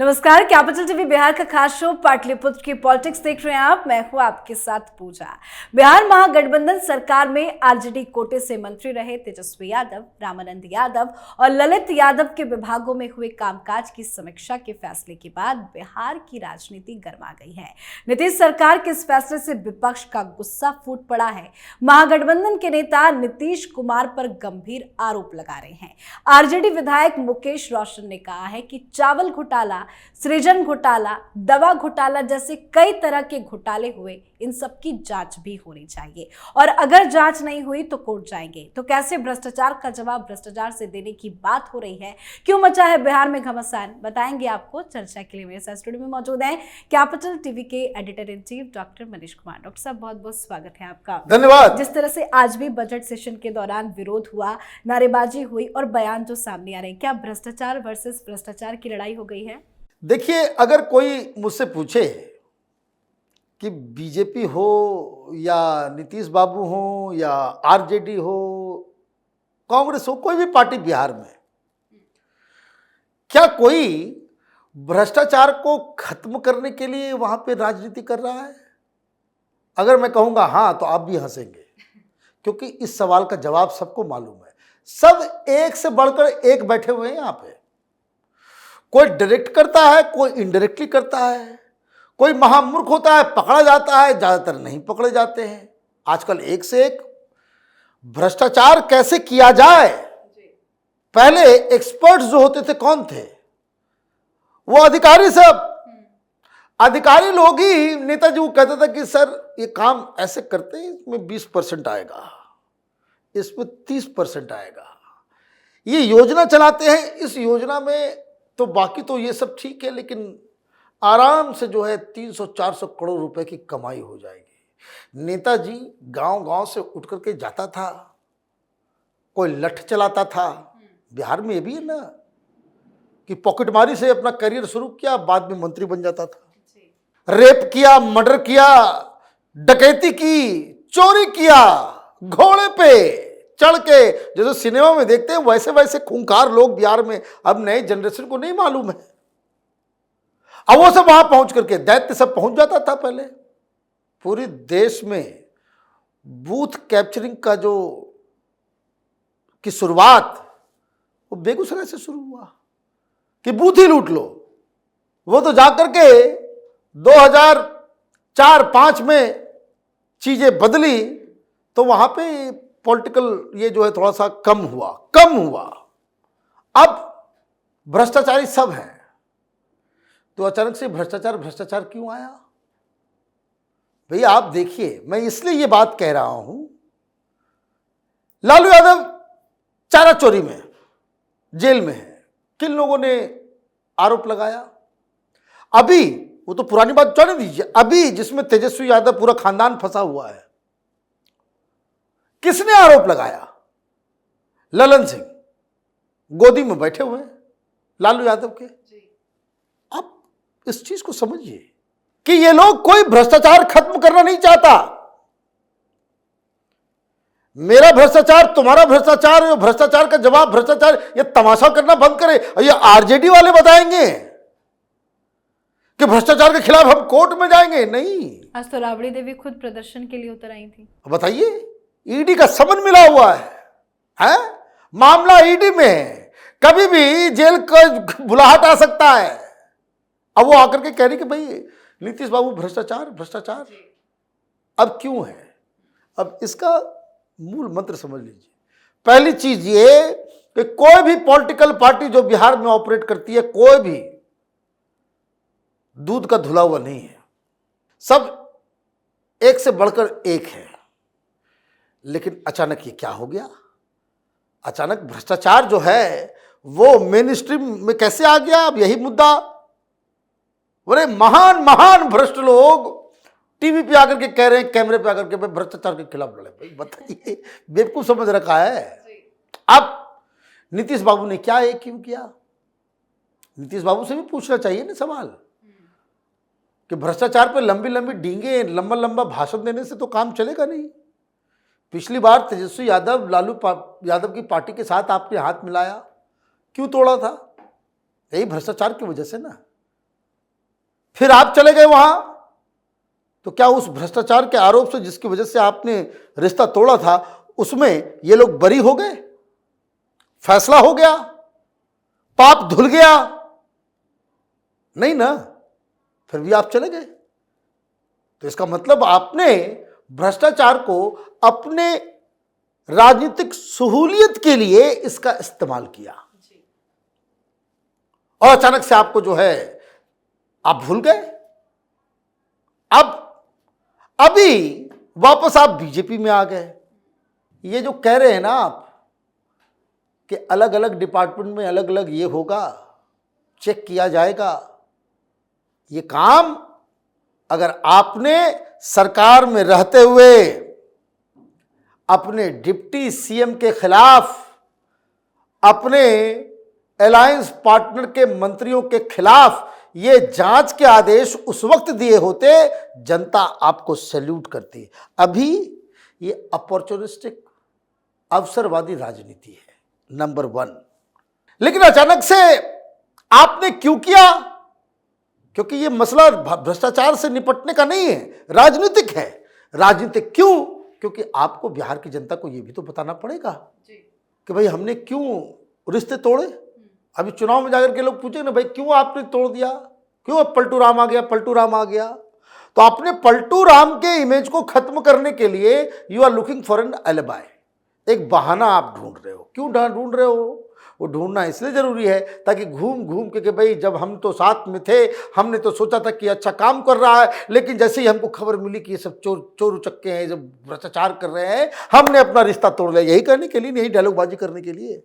नमस्कार, capital TV Bihar का खास शो पाटलिपुत्र की पॉलिटिक्स देख रहे हैं आप। मैं हूं आपके साथ पूजा। बिहार महागठबंधन सरकार में आरजेडी कोटे से मंत्री रहे तेजस्वी यादव, रामानंद यादव और ललित यादव के विभागों में हुए कामकाज की समीक्षा के फैसले के बाद बिहार की राजनीति गर्मा गई है। नीतीश सरकार के इस फैसले से विपक्ष का गुस्सा फूट पड़ा है। महागठबंधन के नेता नीतीश कुमार पर गंभीर आरोप लगा रहे हैं। आरजेडी विधायक मुकेश रोशन ने कहा है कि चावल घोटाला, सृजन घोटाला, दवा घोटाला जैसे कई तरह के घोटाले हुए, इन सब की जांच भी होनी चाहिए और अगर जांच नहीं हुई तो कोर्ट जाएंगे। तो कैसे भ्रष्टाचार का जवाब भ्रष्टाचार से देने की बात हो रही है, क्यों मचा है बिहार में घमासान, बताएंगे आपको। चर्चा के लिए मेरे साथ स्टूडियो में मौजूद हैं कैपिटल टीवी के editor in chief doctor Manish Kumar. Doctor साहब, बहुत बहुत स्वागत है आपका। धन्यवाद। जिस तरह से आज भी बजट सेशन के दौरान विरोध हुआ, नारेबाजी हुई और बयान जो सामने आ रहे हैं, क्या भ्रष्टाचार वर्सेस भ्रष्टाचार की लड़ाई हो गई है? देखिए, अगर कोई मुझसे पूछे कि बीजेपी हो या नीतीश बाबू हो या आरजेडी हो, कांग्रेस हो, कोई भी पार्टी बिहार में, क्या कोई भ्रष्टाचार को खत्म करने के लिए वहां पे राजनीति कर रहा है? अगर मैं कहूंगा हाँ, तो आप भी हंसेंगे, क्योंकि इस सवाल का जवाब सबको मालूम है। सब एक से बढ़कर एक बैठे हुए हैं यहाँ पे। कोई डायरेक्ट करता है, कोई इनडायरेक्टली करता है, कोई महामूर्ख होता है, पकड़ा जाता है, ज्यादातर नहीं पकड़े जाते हैं। आजकल एक से एक भ्रष्टाचार कैसे किया जाए। पहले एक्सपर्ट्स जो होते थे कौन थे? वो अधिकारी सब। अधिकारी लोग ही नेताजी को कहते थे कि सर ये काम ऐसे करते हैं, इसमें 20% आएगा, इसमें 30% आएगा, ये योजना चलाते हैं, इस योजना में तो बाकी तो ये सब ठीक है, लेकिन आराम से जो है 300-400 करोड़ रुपए की कमाई हो जाएगी। नेताजी गांव-गांव से उठ करके जाता था, कोई लठ चलाता था। बिहार में ये भी है ना कि पॉकेटमारी से अपना करियर शुरू किया, बाद में मंत्री बन जाता था। रेप किया, मर्डर किया, डकैती की, चोरी किया, घोड़े पे चढ़ के, जैसे सिनेमा में देखते हैं वैसे वैसे खूंखार लोग बिहार में अब नए जनरेशन को नहीं मालूम है। अब वो सब वहां पहुंच करके दैत्य सब पहुंच जाता था। पहले पूरे देश में बूथ कैप्चरिंग का जो की शुरुआत वो बेगूसराय से शुरू हुआ कि बूथ ही लूट लो। वो तो जाकर के 2004-5 में चीजें बदली, तो वहां पे पॉलिटिकल ये जो है थोड़ा सा कम हुआ। अब भ्रष्टाचारी सब हैं, तो अचानक से भ्रष्टाचार क्यों आया? भैया आप देखिए, मैं इसलिए ये बात कह रहा हूं, लालू यादव चारा चोरी में जेल में है। किन लोगों ने आरोप लगाया? अभी वो तो पुरानी बात जाने दीजिए, अभी जिसमें तेजस्वी यादव पूरा खानदान फंसा हुआ है, किसने आरोप लगाया? ललन सिंह गोदी में बैठे हुए हैं लालू यादव के। आप इस चीज को समझिए कि ये लोग कोई भ्रष्टाचार खत्म करना नहीं चाहता। मेरा भ्रष्टाचार, तुम्हारा भ्रष्टाचार, ये भ्रष्टाचार का जवाब भ्रष्टाचार, ये तमाशा करना बंद करे। और ये आरजेडी वाले बताएंगे कि भ्रष्टाचार के खिलाफ हम कोर्ट में जाएंगे। नहीं, आज तो राबड़ी देवी खुद प्रदर्शन के लिए उतर आई थी। बताइए, ईडी का समन मिला हुआ है? मामला ईडी में है, कभी भी जेल का बुलाहट आ सकता है। अब वो आकर के कह रही कि भाई नीतीश बाबू भ्रष्टाचार। अब क्यों है? अब इसका मूल मंत्र समझ लीजिए। पहली चीज ये कि कोई भी पॉलिटिकल पार्टी जो बिहार में ऑपरेट करती है, कोई भी दूध का धुला हुआ नहीं है। सब एक से बढ़कर एक है। लेकिन अचानक ये क्या हो गया? अचानक भ्रष्टाचार जो है वो मेन स्ट्रीम में कैसे आ गया? अब यही मुद्दा। बड़े महान भ्रष्ट लोग टीवी पे आकर के कह रहे हैं, कैमरे पे आकर के भ्रष्टाचार के खिलाफ लड़े। भाई बताइए, बेवकूफ समझ रखा है। अब नीतीश बाबू ने क्या है, क्यों किया? नीतीश बाबू से भी पूछना चाहिए ना सवाल कि भ्रष्टाचार पे लंबी लंबी डींगे, लंबा लंबा भाषण देने से तो काम चलेगा नहीं। पिछली बार तेजस्वी यादव लालू यादव की पार्टी के साथ आपने हाथ मिलाया, क्यों तोड़ा था? यही भ्रष्टाचार की वजह से ना। फिर आप चले गए वहां, तो क्या उस भ्रष्टाचार के आरोप से जिसकी वजह से आपने रिश्ता तोड़ा था उसमें ये लोग बरी हो गए, फैसला हो गया, पाप धुल गया? नहीं ना, फिर भी आप चले गए। तो इसका मतलब आपने भ्रष्टाचार को अपने राजनीतिक सहूलियत के लिए इसका इस्तेमाल किया, और अचानक से आपको जो है आप भूल गए। अब अभी वापस आप बीजेपी में आ गए। ये जो कह रहे हैं ना आप कि अलग अलग डिपार्टमेंट में अलग अलग ये होगा, चेक किया जाएगा, ये काम अगर आपने सरकार में रहते हुए अपने डिप्टी सीएम के खिलाफ, अपने अलायंस पार्टनर के मंत्रियों के खिलाफ ये जांच के आदेश उस वक्त दिए होते, जनता आपको सैल्यूट करती। अभी ये अपॉर्चुनिस्टिक अवसरवादी राजनीति है, नंबर 1। लेकिन अचानक से आपने क्यों किया? क्योंकि ये मसला भ्रष्टाचार से निपटने का नहीं है, राजनीतिक है। राजनीतिक क्यों? क्योंकि आपको बिहार की जनता को यह भी तो बताना पड़ेगा कि भाई हमने क्यों रिश्ते तोड़े। अभी चुनाव में जाकर के लोग पूछे ना, भाई क्यों आपने तोड़ दिया, क्यों अब पलटू राम आ गया, पलटू राम आ गया। तो आपने पलटू राम के इमेज को खत्म करने के लिए you are looking for an alibi, एक बहाना आप ढूंढ रहे हो। क्यों ढूंढ रहे हो? वो ढूंढना इसलिए जरूरी है ताकि घूम घूम के कि भाई जब हम तो साथ में थे, हमने तो सोचा था कि अच्छा काम कर रहा है, लेकिन जैसे ही हमको खबर मिली कि ये सब चोर उचक्के हैं, जब भ्रष्टाचार कर रहे हैं, हमने अपना रिश्ता तोड़ लिया। यही करने के लिए, यही डायलॉगबाजी करने के लिए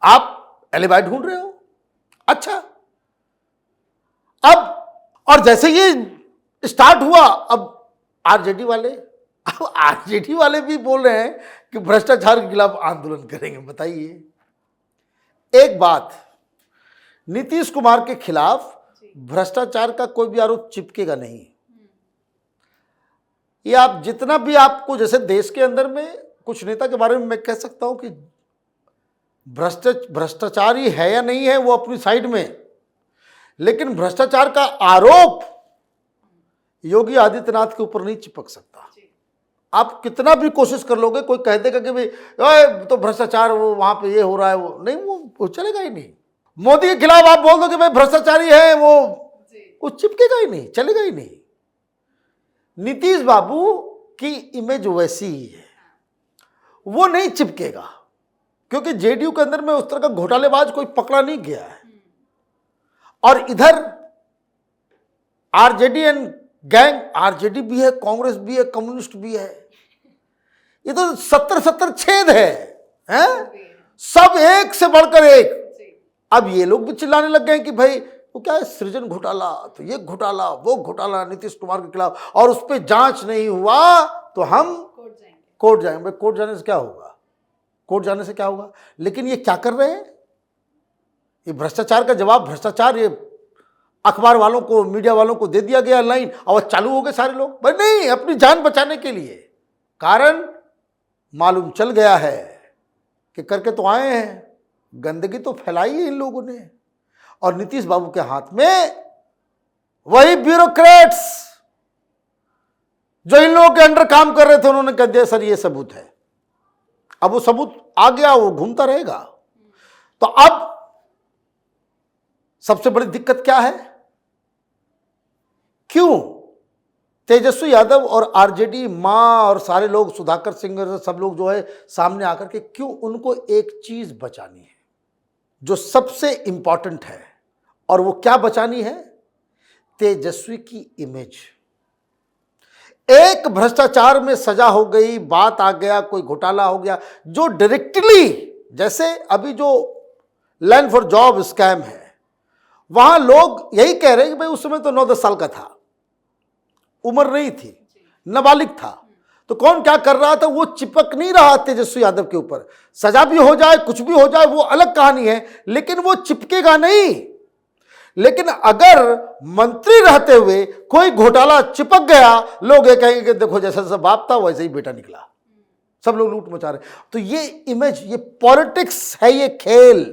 आप एलिबाई ढूंढ रहे हो। अच्छा, अब और जैसे ये स्टार्ट हुआ, अब आरजेडी वाले भी बोल रहे हैं कि भ्रष्टाचार के खिलाफ आंदोलन करेंगे। बताइए, एक बात, नीतीश कुमार के खिलाफ भ्रष्टाचार का कोई भी आरोप चिपकेगा नहीं। ये आप जितना भी आपको, जैसे देश के अंदर में कुछ नेता के बारे में मैं कह सकता हूं कि भ्रष्टाचारी है या नहीं है वो अपनी साइड में, लेकिन भ्रष्टाचार का आरोप योगी आदित्यनाथ के ऊपर नहीं चिपक सकता। आप कितना भी कोशिश कर लोगे, कोई कह देगा कि भाई तो भ्रष्टाचार वो वहां पे ये हो रहा है, वो नहीं, वो चलेगा ही नहीं। मोदी के खिलाफ आप बोल दो कि भाई भ्रष्टाचारी है, वो चिपकेगा ही नहीं, चलेगा ही नहीं। नीतीश बाबू की इमेज वैसी ही है, वो नहीं चिपकेगा, क्योंकि जेडीयू के अंदर में उस तरह का घोटालेबाज कोई पकड़ा नहीं गया है। और इधर आरजेडी एंड गैंग, आरजेडी भी है, कांग्रेस भी है, कम्युनिस्ट भी है। ये तो 70 छेद है? सब एक से बढ़कर एक। अब ये लोग भी चिल्लाने लग गए कि भाई वो क्या है, सृजन घोटाला, तो ये घोटाला, वो घोटाला नीतीश कुमार के खिलाफ, और उस पर जांच नहीं हुआ तो हम कोर्ट जाएंगे। भाई कोर्ट जाने से क्या होगा? कोर्ट जाने से क्या होगा? लेकिन ये क्या कर रहे हैं? ये भ्रष्टाचार का जवाब, भ्रष्टाचार, ये अखबार वालों को, मीडिया वालों को दे दिया गया लाइन, और चालू हो गए सारे लोग। भाई नहीं, अपनी जान बचाने के लिए। कारण मालूम चल गया है कि करके तो आए हैं, गंदगी तो फैलाई है इन लोगों ने। और नीतीश बाबू के हाथ में वही ब्यूरोक्रेट्स जो इन लोगों के अंडर काम कर रहे थे, उन्होंने कह दिया सर ये सबूत है। अब वो सबूत आ गया, वो घूमता रहेगा। तो अब सबसे बड़ी दिक्कत क्या है? क्यों तेजस्वी यादव और आरजेडी मां और सारे लोग, सुधाकर सिंह, सब लोग जो है सामने आकर के, क्यों उनको एक चीज बचानी है जो सबसे इंपॉर्टेंट है, और वो क्या बचानी है? तेजस्वी की इमेज। एक भ्रष्टाचार में सजा हो गई, बात आ गया, कोई घोटाला हो गया, जो डायरेक्टली, जैसे अभी जो लैंड फॉर जॉब स्कैम है, वहां लोग यही कह रहे हैं कि भाई उस समय तो 9-10 साल का था, उम्र नहीं थी, नाबालिग था, तो कौन क्या कर रहा था वो चिपक नहीं रहा तेजस्वी यादव के ऊपर। सजा भी हो जाए, कुछ भी हो जाए, वो अलग कहानी है, लेकिन वो चिपकेगा नहीं। लेकिन अगर मंत्री रहते हुए कोई घोटाला चिपक गया, लोग ये कहेंगे कि देखो जैसा जैसा बाप था वैसे ही बेटा निकला, सब लोग लूट मचा रहे। तो ये इमेज, ये पॉलिटिक्स है, ये खेल।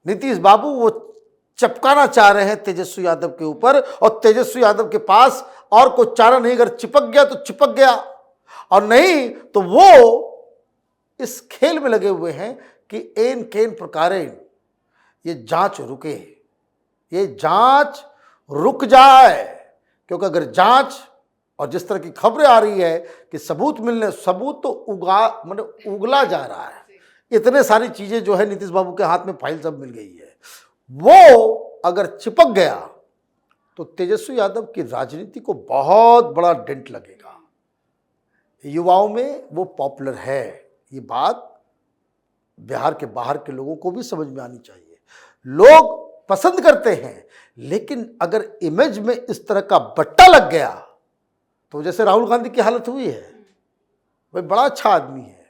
नीतीश बाबू वो चपकाना चाह रहे हैं तेजस्वी यादव के ऊपर, और तेजस्वी यादव के पास और कोई चारा नहीं, अगर चिपक गया तो चिपक गया, और नहीं तो वो इस खेल में लगे हुए हैं कि एन केन प्रकारेण ये जांच रुके, ये जांच रुक जाए। क्योंकि अगर जांच, और जिस तरह की खबरें आ रही है कि सबूत तो उगला जा रहा है, इतने सारी चीजें जो है नीतीश बाबू के हाथ में फाइल सब मिल गई है, वो अगर चिपक गया तो तेजस्वी यादव की राजनीति को बहुत बड़ा डेंट लगेगा। युवाओं में वो पॉपुलर है, ये बात बिहार के बाहर के लोगों को भी समझ में आनी चाहिए। लोग पसंद करते हैं, लेकिन अगर इमेज में इस तरह का बट्टा लग गया तो जैसे राहुल गांधी की हालत हुई है, भाई बड़ा अच्छा आदमी है,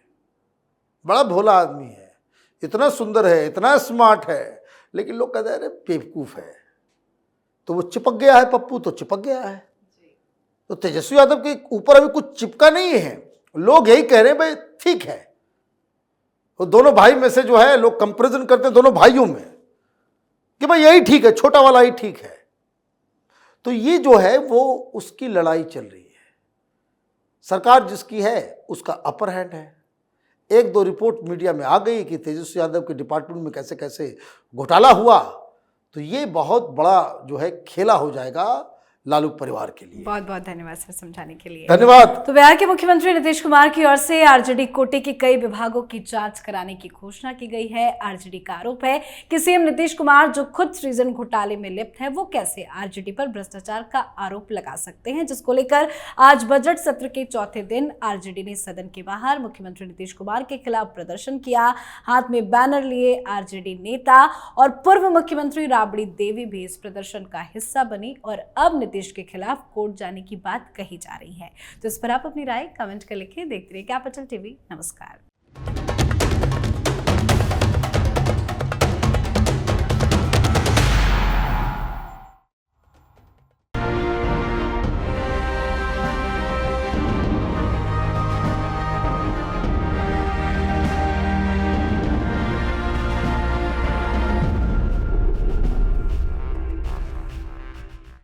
बड़ा भोला आदमी है, इतना सुंदर है, इतना स्मार्ट है, लेकिन लोग कहते हैं अरे बेवकूफ है, तो वो चिपक गया है, पप्पू तो चिपक गया है। तो तेजस्वी यादव के ऊपर अभी कुछ चिपका नहीं है, लोग यही कह रहे हैं भाई ठीक है। तो दोनों भाई में से जो है लोग कंपैरिजन करते हैं दोनों भाइयों में कि भाई यही ठीक है, छोटा वाला ही ठीक है। तो ये जो है वो उसकी लड़ाई चल रही है। सरकार जिसकी है उसका अपर हैंड है। एक दो रिपोर्ट मीडिया में आ गई कि तेजस्वी यादव के डिपार्टमेंट में कैसे कैसे घोटाला हुआ, तो ये बहुत बड़ा जो है खेला हो जाएगा लालू परिवार के लिए। बहुत बहुत धन्यवाद सर समझाने के लिए। धन्यवाद। तो बिहार के मुख्यमंत्री नीतीश कुमार की ओर से आरजेडी कोटे के कई विभागों की जांच कराने की घोषणा की गई है। आरजेडी का आरोप है कि सीएम नीतीश कुमार जो खुद सृजन घोटाले में लिप्त है, वो कैसे आरजेडी पर भ्रष्टाचार का आरोप लगा सकते हैं, जिसको लेकर आज बजट सत्र के चौथे दिन आरजेडी ने सदन के बाहर मुख्यमंत्री नीतीश कुमार के खिलाफ प्रदर्शन किया। हाथ में बैनर लिए आरजेडी नेता और पूर्व मुख्यमंत्री राबड़ी देवी भी इस प्रदर्शन का हिस्सा बनी और अब नीतीश के खिलाफ कोर्ट जाने की बात कही जा रही है। तो इस पर आप अपनी राय कमेंट कर लिखें। देखते रहिए कैपिटल टीवी। नमस्कार।